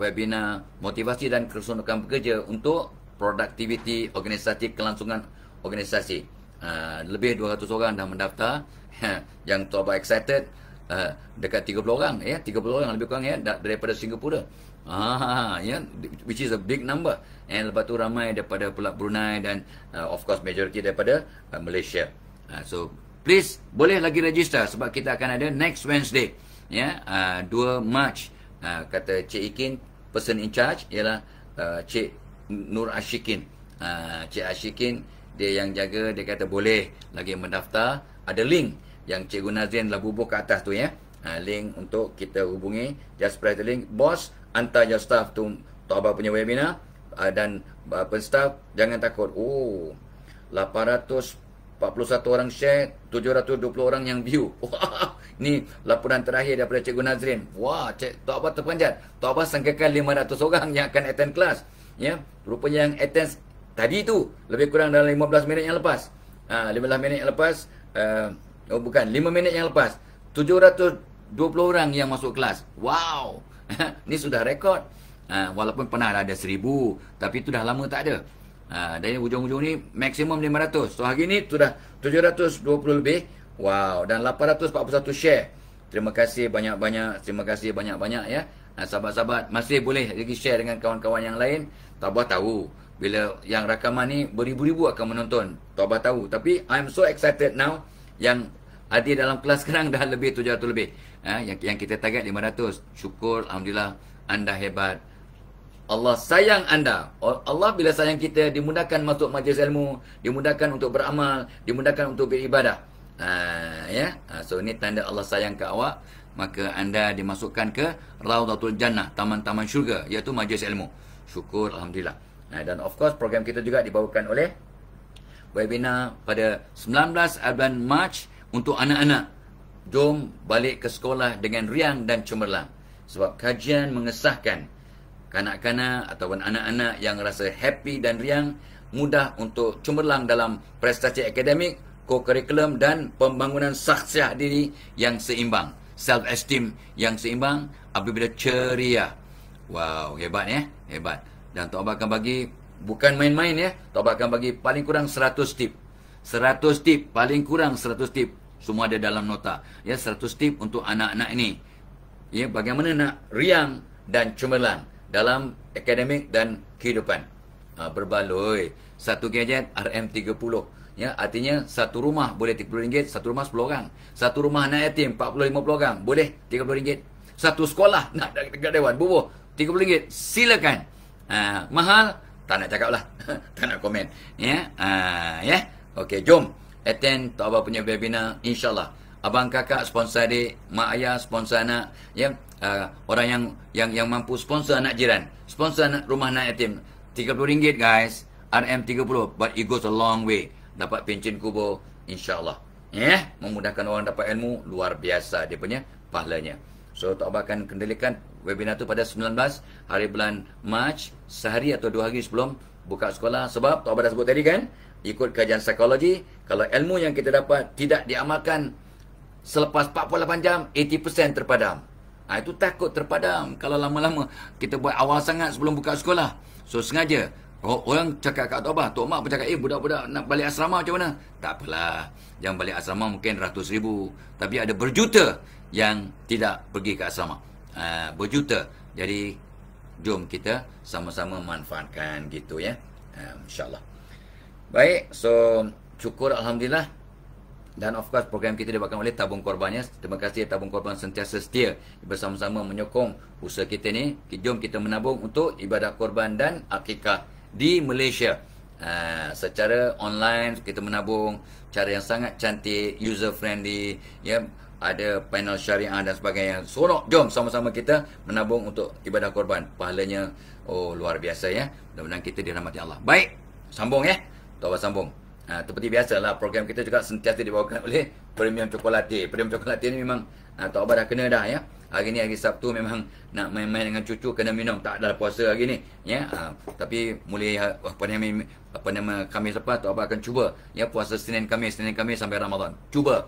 webinar motivasi dan keseronokan bekerja untuk produktiviti organisasi, kelangsungan organisasi. Lebih 200 orang dah mendaftar. Yang Tok Abah excited, dekat 30 orang, ya, 30 orang lebih kurang, ya, daripada Singapura. Ya, which is a big number. And lepas tu ramai daripada pula Brunei dan of course majority daripada Malaysia. So please boleh lagi register sebab kita akan ada next Wednesday, ya, 2 Mac. Kata Cik Ikin, person in charge ialah Cik Nur Ashikin. Cik Ashikin, dia yang jaga, dia kata boleh lagi mendaftar. Ada link yang Cikgu Nazrin dah bubuh ke atas tu, ya. Link untuk kita hubungi. Just press the link. Bos, hantar your staff tu Tok Abah punya webinar. Dan penstaff, jangan takut. 841 orang share, 720 orang yang view. Ni laporan terakhir daripada Cikgu Nazrin. Wah, Tok Abah terperanjat. Tok Abah sangkakan 500 orang yang akan attend kelas, ya. Rupanya yang attend tadi tu lebih kurang dalam 15 minit yang lepas. 15 minit yang lepas, 5 minit yang lepas, 720 orang yang masuk kelas. Wow. Ni sudah rekod. Walaupun pernah ada 1000, tapi itu dah lama tak ada. Dan ujung-ujung ni maksimum 500. So hari ni sudah 720 lebih. Wow. Dan 841 share. Terima kasih banyak-banyak. Terima kasih banyak-banyak, ya. Sahabat-sahabat masih boleh lagi share dengan kawan-kawan yang lain. Tok Abah tahu bila yang rakaman ni beribu-ribu akan menonton. Tok Abah tahu. Tapi I'm so excited now. Yang hadir dalam kelas sekarang dah lebih 700 lebih. Yang kita target 500. Syukur, alhamdulillah, anda hebat. Allah sayang anda. Allah bila sayang kita, dimudahkan masuk majlis ilmu, dimudahkan untuk beramal, dimudahkan untuk beribadah. Ya. So ini tanda Allah sayang ke awak. Maka anda dimasukkan ke Raudatul Jannah, taman-taman syurga, iaitu majlis ilmu. Syukur, alhamdulillah. Dan of course program kita juga dibawakan oleh webinar pada 19 bulan Mac untuk anak-anak. Jom balik ke sekolah dengan riang dan cemerlang. Sebab kajian mengesahkan kanak-kanak ataupun anak-anak yang rasa happy dan riang, mudah untuk cemerlang dalam prestasi akademik, co-curriculum dan pembangunan sakhsiah diri yang seimbang. Self-esteem yang seimbang apabila ceria. Wow, hebat, ya? Hebat. Dan Tok Abah akan bagi, bukan main-main, ya. Tok Abah akan bagi paling kurang 100 tip. 100 tip, paling kurang 100 tip. Semua ada dalam nota. Ya, 100 tip untuk anak-anak ini. Ya, bagaimana nak riang dan cemerlang dalam akademik dan kehidupan. berbaloi. Satu gadget RM30. Ya, artinya satu rumah boleh RM30, satu rumah 10 orang. Satu rumah anak yatim 40-50 orang boleh RM30. Satu sekolah nak dekat dewan bubuh RM30. Silakan. Mahal tak nak cakap lah. Tak nak komen. Ya. Ya. Okey, jom attend Tok Abah punya webinar, insya-Allah. Abang kakak sponsor adik, mak ayah sponsor anak, ya. Orang yang mampu sponsor anak jiran, sponsor anak rumah anak yatim. RM30 guys, RM30, but it goes a long way. Dapat pencen kubur, insya-Allah. Ya, memudahkan orang dapat ilmu, luar biasa dia punya pahalanya. So Tok Abah akan kendalikan webinar tu pada 19 hari bulan Mac, sehari atau 2 hari sebelum buka sekolah. Sebab Tok Abah dah sebut tadi kan, ikut kajian psikologi, kalau ilmu yang kita dapat tidak diamalkan selepas 48 jam, 80% terpadam. Itu takut terpadam kalau lama-lama kita buat awal sangat sebelum buka sekolah. So sengaja orang cakap kat Tok Abah, Tok Mak pun cakap, budak-budak nak balik asrama macam mana? Tak apalah, yang balik asrama mungkin ratus ribu, tapi ada berjuta yang tidak pergi ke asrama. Berjuta. Jadi jom kita sama-sama manfaatkan gitu ya. InsyaAllah. Baik, so syukur alhamdulillah. Dan of course program kita dibawakan oleh Tabung Korbannya. Terima kasih Tabung Korban sentiasa setia bersama-sama menyokong usaha kita ni. Jom kita menabung untuk ibadah korban dan akikah di Malaysia. Secara online kita menabung, cara yang sangat cantik, user friendly, ya, ada panel syariah dan sebagainya. Sorok, jom sama-sama kita menabung untuk ibadah korban. Pahalanya luar biasa ya. Mudah-mudahan kita dirahmati Allah. Baik, sambung ya. Tok Abah sambung. Seperti biasalah program kita juga sentiasa dibawakan oleh Premium Chocolate. Premium Chocolate ni memang Tok Abah dah kena dah ya. Hari ni hari Sabtu memang nak main-main dengan cucu kena minum, tak ada puasa hari ni ya. Tapi mulai apa nama Khamis lepas Tok Abah akan cuba ya, puasa Senin Khamis sampai Ramadan. Cuba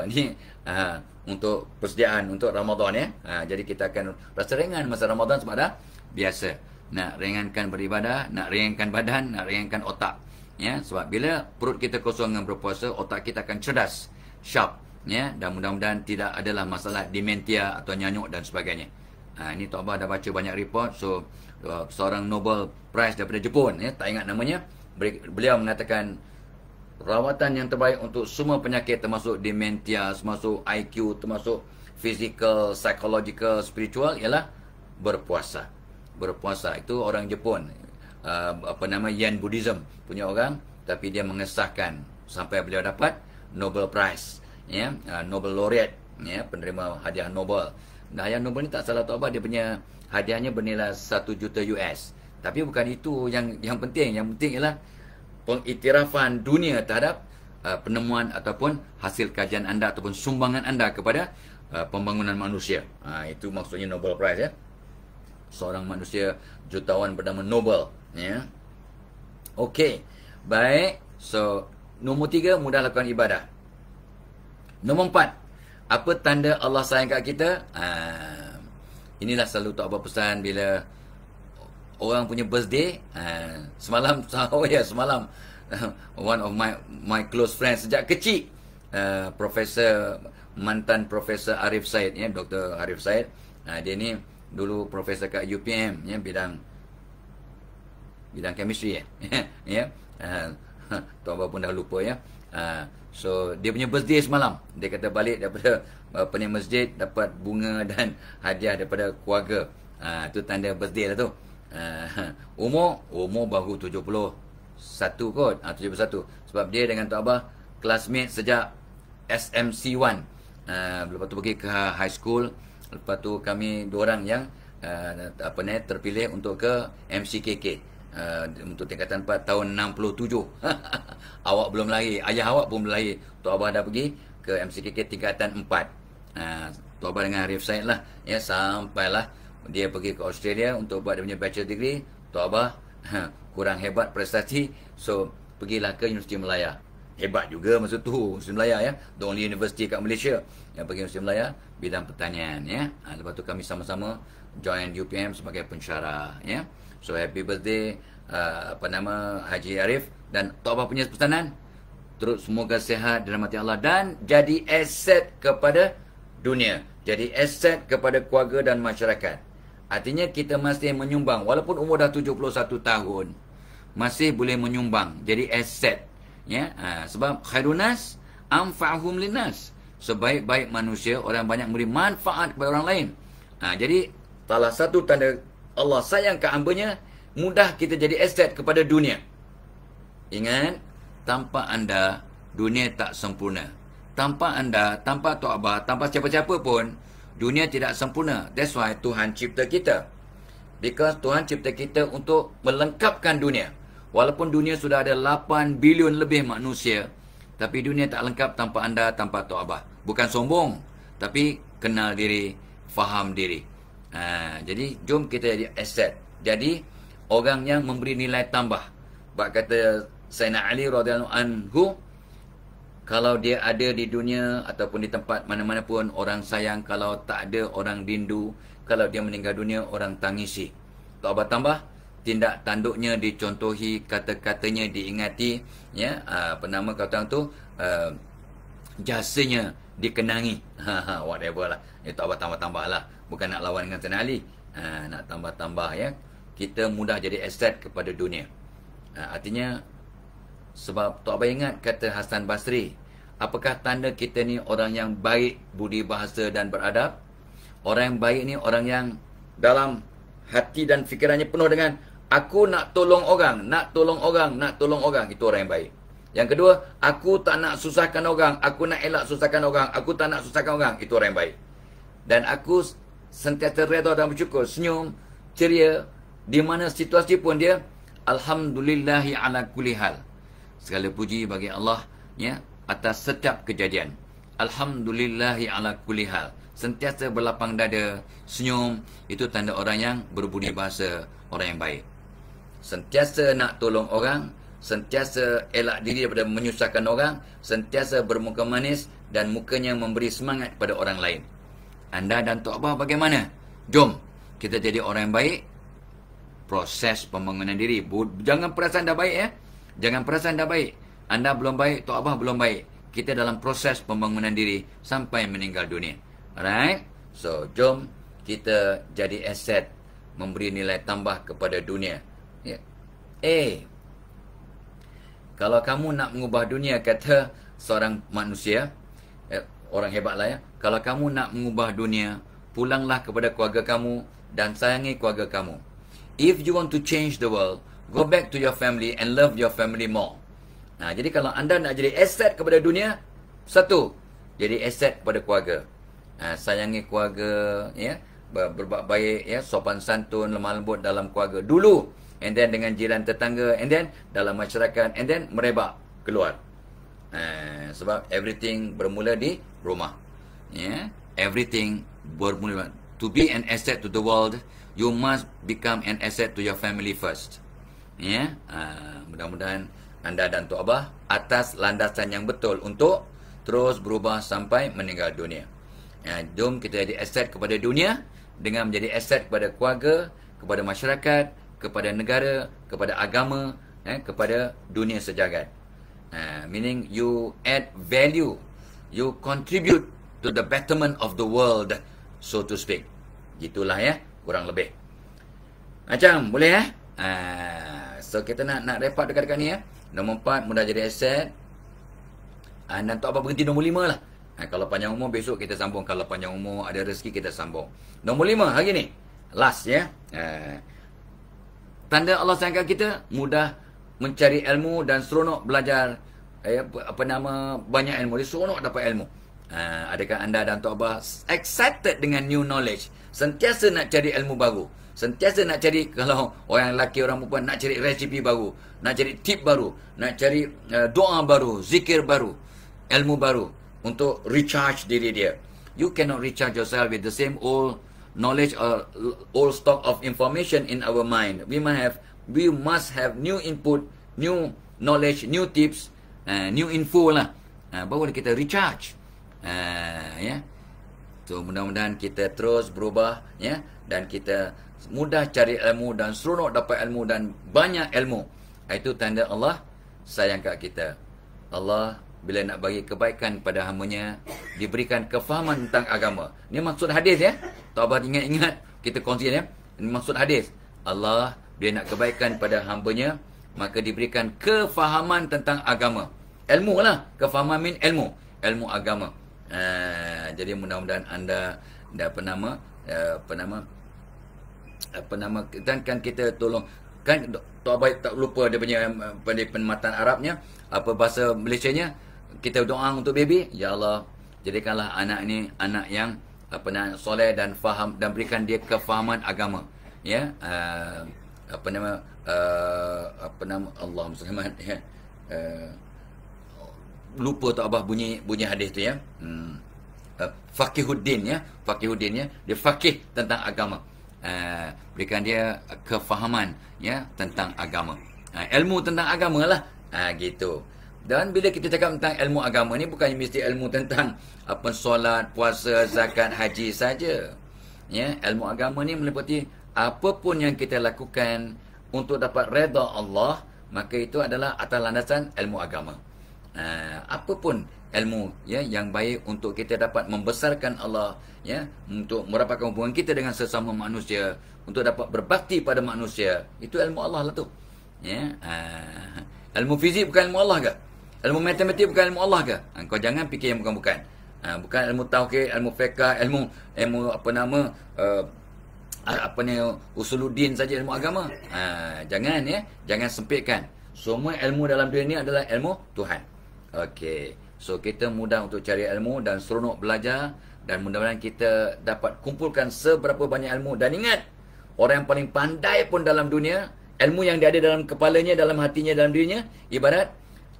ni untuk persediaan untuk Ramadan ya. Jadi kita akan rasa ringan masa Ramadan sebab dah biasa. Nak ringankan beribadah, nak ringankan badan, nak ringankan otak. Ya, sebab bila perut kita kosong dengan berpuasa, otak kita akan cerdas, sharp, ya, dan mudah-mudahan tidak adalah masalah dementia atau nyanyuk dan sebagainya. Ini Tok Abah dah baca banyak report. So seorang Nobel Prize daripada Jepun, ya, tak ingat namanya, beliau mengatakan rawatan yang terbaik untuk semua penyakit termasuk dementia, termasuk IQ, termasuk physical, psychological, spiritual ialah berpuasa. Berpuasa itu orang Jepun. Yen Buddhism punya orang, tapi dia mengesahkan sampai beliau dapat Nobel Prize, ya, Nobel Laureate, ya, penerima hadiah Nobel. Nah, hadiah Nobel ni tak salah Tok Abah, dia punya hadiahnya bernilai 1 juta US. Tapi bukan itu yang penting. Yang penting ialah pengiktirafan dunia terhadap penemuan ataupun hasil kajian anda ataupun sumbangan anda kepada pembangunan manusia. Itu maksudnya Nobel Prize ya. Seorang manusia jutawan bernama Nobel, ya. Okey. Baik. So, nombor 3, mudah lakukan ibadah. Nombor 4, apa tanda Allah sayang kat kita? Inilah selalu Tok Abah pesan bila orang punya birthday. Semalam semalam one of my close friends sejak kecil, mantan Profesor Arif Said, ya, Dr. Arif Said. Dia ni dulu profesor kat UPM, ya, bidang chemistry ya. Ya. Tok Abah pun dah lupa ya. So dia punya birthday semalam. Dia kata balik daripada masjid dapat bunga dan hadiah daripada keluarga. Tu tanda birthday lah tu. Umur baru 71 kot. 71. Sebab dia dengan Tok Abah classmate sejak SMC1. Lepas tu pergi ke high school. Lepas tu kami dua orang yang terpilih untuk ke MCKK untuk tingkatan 4 tahun 67. Awak belum lahir, ayah awak pun belum lahir. Tok Abah dah pergi ke MCKK tingkatan 4. Tok Abah dengan Arif Said lah, ya, sampailah dia pergi ke Australia untuk buat dia punya bachelor degree. Tok Abah kurang hebat prestasi, so pergilah ke Universiti Melaya. Hebat juga masa tu Universiti Melaya, ya, the only university kat Malaysia yang pergi Universiti Melaya bidang pertanian, ya. Lepas tu kami sama-sama join UPM sebagai pensyarah, ya. So happy birthday Haji Arif. Dan Tok Abah punya pesanan, terus semoga sihat dirahmati Allah dan jadi aset kepada dunia, jadi aset kepada keluarga dan masyarakat. Artinya kita masih menyumbang walaupun umur dah 71 tahun. masih boleh menyumbang, jadi aset. Ya, sebab khairunas anfa'hum linnas. Sebaik-baik manusia, orang banyak memberi manfaat kepada orang lain. Jadi salah satu tanda Allah sayang ke hamba-Nya, mudah kita jadi aset kepada dunia. Ingat, tanpa anda, dunia tak sempurna. Tanpa anda, tanpa Tok Abah, tanpa siapa-siapa pun, dunia tidak sempurna. That's why Tuhan cipta kita. Because Tuhan cipta kita untuk melengkapkan dunia. Walaupun dunia sudah ada 8 bilion lebih manusia, tapi dunia tak lengkap tanpa anda, tanpa Tok Abah. Bukan sombong, tapi kenal diri, faham diri. Jadi jom kita jadi aset. Jadi orang yang memberi nilai tambah. Bak kata Sayyidina Ali radhiyallahu anhu, kalau dia ada di dunia ataupun di tempat mana-mana pun, orang sayang. Kalau tak ada, orang rindu. Kalau dia meninggal dunia, orang tangisi. Tok Abah tambah, tindak tanduknya dicontohi, kata-katanya diingati, ya, apa nama kata tu, jasanya dikenangi. Whatever lah. Tok Abah tambah-tambah lah. Bukan nak lawan dengan Sayyidina Ali. Nak tambah-tambah, ya. Kita mudah jadi aset kepada dunia. Artinya, sebab Tok Abah ingat kata Hasan Basri, apakah tanda kita ni orang yang baik budi bahasa dan beradab? Orang yang baik ni orang yang dalam hati dan fikirannya penuh dengan aku nak tolong orang, nak tolong orang, nak tolong orang. Itu orang yang baik. Yang kedua, aku tak nak susahkan orang, aku nak elak susahkan orang, aku tak nak susahkan orang. Itu orang yang baik. Dan aku sentiasa redha dan bersyukur, senyum, ceria, di mana situasi pun dia alhamdulillahi ala kulli hal. Segala puji bagi Allah, ya, atas setiap kejadian. Alhamdulillahi ala kulli hal. Sentiasa berlapang dada, senyum, itu tanda orang yang berbudi bahasa, orang yang baik. Sentiasa nak tolong orang, sentiasa elak diri daripada menyusahkan orang, sentiasa bermuka manis dan mukanya memberi semangat kepada orang lain. Anda dan Tok Abah bagaimana? Jom kita jadi orang yang baik. Proses pembangunan diri. Jangan perasan dah baik, ya. Jangan perasan dah baik. Anda belum baik, Tok Abah belum baik. Kita dalam proses pembangunan diri sampai meninggal dunia. Alright? So, jom kita jadi aset, memberi nilai tambah kepada dunia. Ya. Kalau kamu nak mengubah dunia, kata seorang manusia, orang hebatlah, ya. Kalau kamu nak mengubah dunia, pulanglah kepada keluarga kamu dan sayangi keluarga kamu. If you want to change the world, go back to your family and love your family more. Jadi kalau anda nak jadi aset kepada dunia, satu, jadi aset kepada keluarga. Sayangi keluarga, ya, berbuat baik, ya, sopan santun, lemah lembut dalam keluarga dulu, and then dengan jiran tetangga, and then dalam masyarakat, and then merebak keluar. Sebab everything bermula di rumah, ya. Everything bermula. To be an asset to the world, you must become an asset to your family first. Ya, mudah-mudahan anda dan Tok Abah atas landasan yang betul untuk terus berubah sampai meninggal dunia. Jom kita jadi aset kepada dunia dengan menjadi aset kepada keluarga, kepada masyarakat, kepada negara, kepada agama, kepada dunia sejagat. Meaning you add value, you contribute to the betterment of the world, so to speak. Gitulah, ya, kurang lebih. Macam boleh, ya? So kita nak report dekat-dekat ni, ya. Nombor 4, mudah jadi aset. Dan Tok Abah berhenti nombor 5 lah. Kalau panjang umur besok kita sambung. Kalau panjang umur ada rezeki kita sambung. Nombor 5 hari ni. Last, ya. Tanda Allah sayangkan kita, mudah mencari ilmu dan seronok belajar. Banyak ilmu. Dia seronok dapat ilmu. Adakah anda dan Tok Abah excited dengan new knowledge? Sentiasa nak cari ilmu baru. Sentiasa nak cari, kalau orang lelaki, orang perempuan, nak cari resipi baru, nak cari tip baru, nak cari doa baru, zikir baru, ilmu baru untuk recharge diri dia. You cannot recharge yourself with the same old knowledge or old stock of information in our mind. We must have new input, new knowledge, new tips, new info lah. Baru kita recharge. Ya. So mudah-mudahan kita terus berubah, ya, dan kita mudah cari ilmu dan seronok dapat ilmu dan banyak ilmu. Itu tanda Allah sayang kat kita. Allah bila nak bagi kebaikan pada hamba-Nya, diberikan kefahaman tentang agama. Ini maksud hadis, ya. Tok Abah ingat-ingat, kita kongsi, ya. Ini maksud hadis. Allah bila nak kebaikan pada hamba-Nya, maka diberikan kefahaman tentang agama. Ilmu lah. Kefahaman min ilmu. Ilmu agama. Jadi mudah-mudahan anda dan kan kita tolong, kan Tok Abai tak lupa dia punya penmatan Arabnya, apa bahasa Malaysianya, kita doa untuk baby, ya Allah jadikanlah anak ni anak yang soleh dan faham, dan berikan dia kefahaman agama, ya. Allahumma salli ya. Lupa Tok Abah bunyi hadis tu, ya. Faqihuddin, ya. Faqihuddin, ya. Dia faqih tentang agama. Berikan dia kefahaman, ya, tentang agama. Ilmu tentang agama lah. Gitu. Dan bila kita cakap tentang ilmu agama ni, bukan mesti ilmu tentang solat, puasa, zakat, haji saja. Ya, ilmu agama ni meliputi apapun yang kita lakukan untuk dapat redha Allah, maka itu adalah atas landasan ilmu agama. Apapun ilmu, ya, yang baik untuk kita dapat membesarkan Allah, ya, untuk merapatkan hubungan kita dengan sesama manusia, untuk dapat berbakti pada manusia, itu ilmu Allah lah tu, ya. Ilmu fizik bukan ilmu Allah ke? Ilmu matematik bukan ilmu Allah ke? Kau jangan fikir yang bukan-bukan. Bukan ilmu tauhid, ilmu fiqh, ilmu usuluddin saja ilmu agama. Jangan, ya, jangan sempitkan. Semua ilmu dalam dunia ni adalah ilmu Tuhan. Okey. So kita mudah untuk cari ilmu dan seronok belajar, dan mudah-mudahan kita dapat kumpulkan seberapa banyak ilmu. Dan ingat, orang yang paling pandai pun dalam dunia, ilmu yang dia ada dalam kepalanya, dalam hatinya, dalam dirinya, ibarat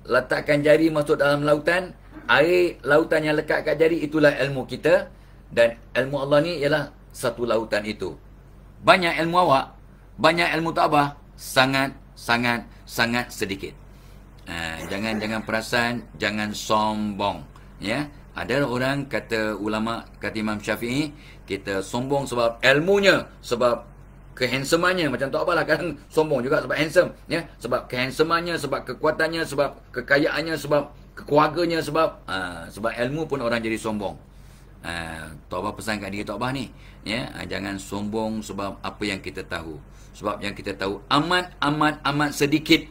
letakkan jari masuk dalam lautan, air lautan yang lekat kat jari, itulah ilmu kita. Dan ilmu Allah ni ialah satu lautan itu. Banyak ilmu awak, banyak ilmu Tok Abah, sangat sedikit. Jangan perasan, jangan sombong, ya. Ada orang kata ulama, kata Imam Syafi'i, kita sombong sebab ilmunya, sebab kehandsomannya. Macam Tok Abah lah kadang sombong juga sebab handsome, ya. Sebab kehandsomannya, sebab kekuatannya, sebab kekayaannya, sebab kekeluarganya, sebab ilmu pun orang jadi sombong. Tok Abah pesan kat diri Tok Abah ni, ya, jangan sombong sebab apa yang kita tahu. Sebab yang kita tahu amat sedikit,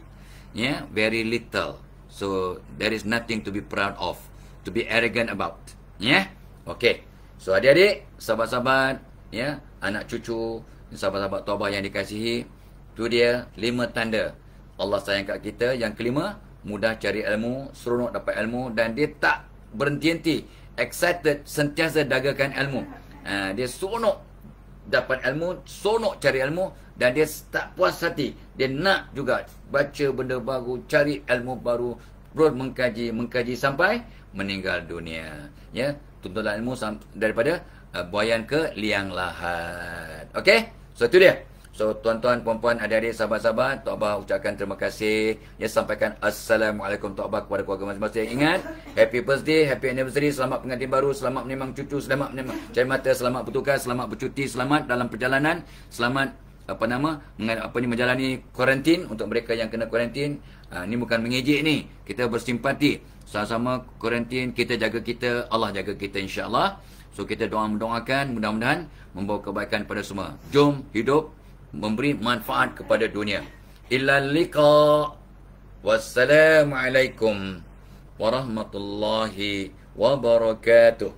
ya, very little. So there is nothing to be proud of, to be arrogant about, ya. Okey. So adik-adik, sahabat-sahabat, ya, anak cucu, sahabat-sahabat Tok Abah yang dikasihi, tu dia 5 tanda Allah sayang kat kita. Yang kelima, mudah cari ilmu, seronok dapat ilmu, dan dia tak berhenti-henti, excited, sentiasa dagakan ilmu. Dia seronok dapat ilmu, seronok cari ilmu, dan dia tak puas hati. Dia nak juga baca benda baru, cari ilmu baru, terus mengkaji sampai meninggal dunia. Ya, tuntutlah ilmu daripada buayan ke liang lahat. Okey? So itu dia. So tuan-tuan, puan-puan, adik-adik, sahabat-sahabat, Tok Abah ucapkan terima kasih. Ya, sampaikan Assalamualaikum Tok Abah kepada keluarga masing-masing. Ingat, happy birthday, happy anniversary, selamat pengantin baru, selamat menimang cucu, selamat menimang cari mata, selamat bertugas, selamat bercuti, selamat dalam perjalanan, selamat menjalani kuarantin untuk mereka yang kena kuarantin. Ni bukan mengejek ni, kita bersimpati. Sama-sama kuarantin, kita jaga kita, Allah jaga kita, insya-Allah. So kita mendoakan mudah-mudahan membawa kebaikan pada semua. Jom hidup memberi manfaat kepada dunia. Illa liqa. Wassalamualaikum warahmatullahi wabarakatuh.